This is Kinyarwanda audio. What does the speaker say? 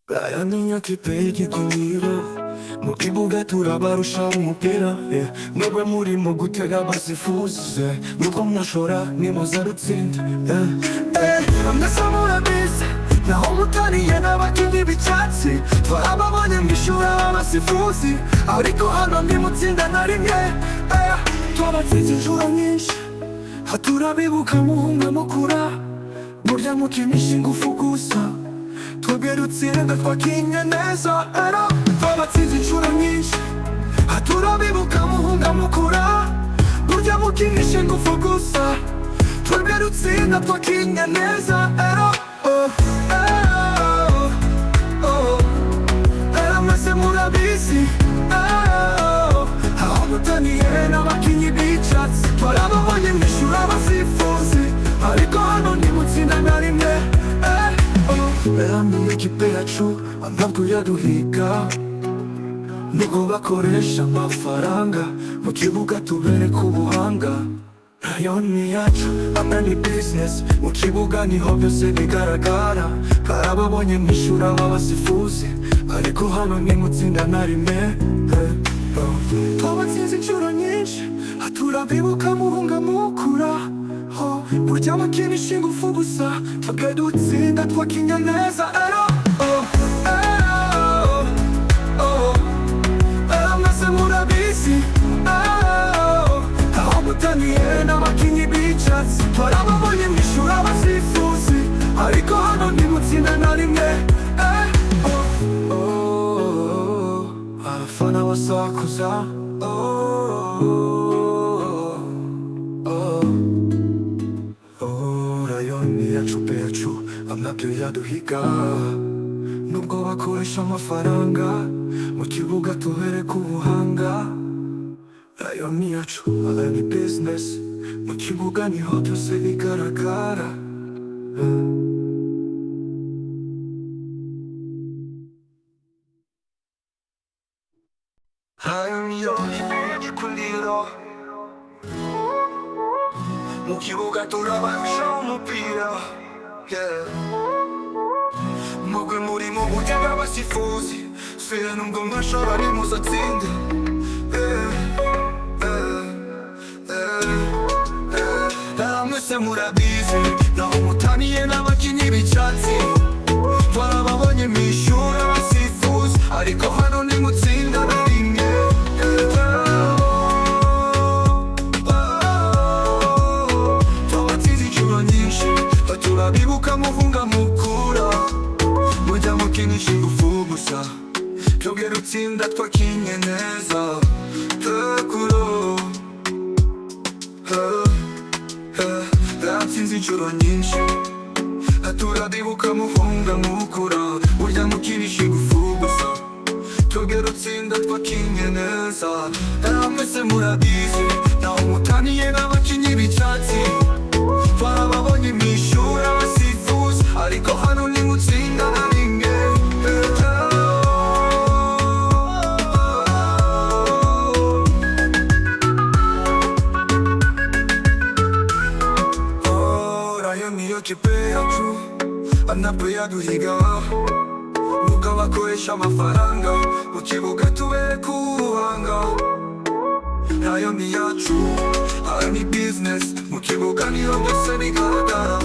Rayonninha que pegue comigo mu kibuga turabarusha umupira nubwo murimo gutega basifuze nuko mwashora nimuza rutsinda mwese murabizi naho mutaniye n'abakinnyi b'icyatsi twarababonye mwishura abasifuzi ariko hano ntimutsinda na rimwe twabatsinze inshuro nyinshi haturabibuka muhunga mukura burya mukinisha ingufu gusa twebwe rutsinda twakinye neza twabatsinze inshuro nyinshi haturabibuka muhunga mukura burya mukinisha ingufu gusa twebwe rutsinda twakinye neza mwese murabizi aho mutaniye n'abakinnyi b'icyatsi twarababonye mwishura abasifuzi ariko hano ntimutsinda na rimwe mu ikipe yacu ntabwo yaduhiga nubwo bakoresha amafaranga mu kibuga tubereka ubuhanga rayoni yacu amwe ni bizinesi mu kibuga niho byose bigaragara barababonye mwishura abasifuzi ariko hano ntimutsinda na rimwe twabatsinze inshuro nyinshi haturabibuka muhunga mukura burya bakinisha ingufu gusa twebwe dutsinda twakinye neza mwese murabizi aho mutaniye n'abakinnyi b'icyatsi twarababonye mwishura abasifuzi ariko hano ntimutsinda na rimwe abafana basakuza rayoni yacu pe yacu ntabyo yaduhiga nubwo bakoresha amafaranga mu kibuga tubereka ubuhanga rayoni yacu ni bizinesi mu kibuga niho byose bigaragara rayoni yacu kuliro mu kibuga turabarusha umupira mugwe murimo gutega abasifuzi sera nubwo mwashora nimuzatsinde mwese murabizi naho mutaniye n'abakinnyi b'icyatsi twarababonye mwishura abasifuzi ariko hano ntimutsinda na rimwe turabibuka muhunga mukura mujya mukinisha ingufu gusa twebwe rutsinda twakinye neza tekuro ratsinze inshuro nyinshi turabibuka muhunga mukura burya mukinisha ingufu gusa twebwe rutsinda twakinye neza mwese murabizi naho mutaniye n'abakinnyi b'icyatsi twarababonye mwishura abasifuzi ariko hano ntimutsinda na rimwe rayoni yo kipe yacu ntabwo yaduhiga nubwo bakoresha amafaranga mu kibuga tubereka ubuhanga rayoni yacu ni bizinesi mu kibuga niho byose bigaragara